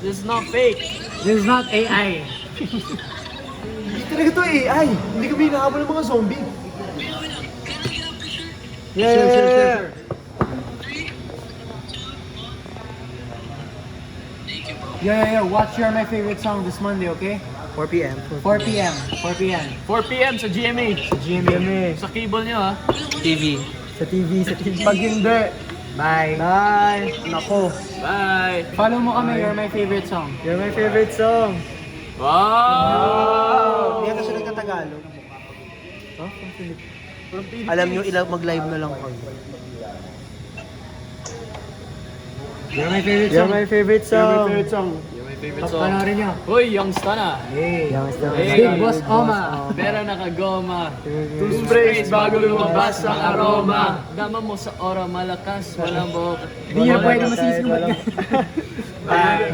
This is not fake. This is not AI. Hindi talaga to AI. Hindi kami hinahabol ng mga zombie. Sure. Yeah. Watch your My Favorite Song this Monday, okay? 4 p.m. 4 p.m. 4 p.m. 4 p.m. sa GMA. GMA. Sa cable nyo, ha? TV. Sa TV. Pag hindi, bye. Bye. Nako. Bye. Follow mo kami, You're My Favorite Song. You're my favorite song. Wow! Hindi ka siya nagtatagalog. Alam nyo, ilang mag-live na lang kami. You're My Favorite Song. You're my favorite song. Yung my favorite song. Panoorin nyo. Hoy, youngsta na. Hey. Hey, Big Boss Oma. Pera nakagoma. Toothbrush bago lumabas ang aroma. Dama mo sa ora malakas, walang buhok. Hindi nyo pwede masisimulat. Bye.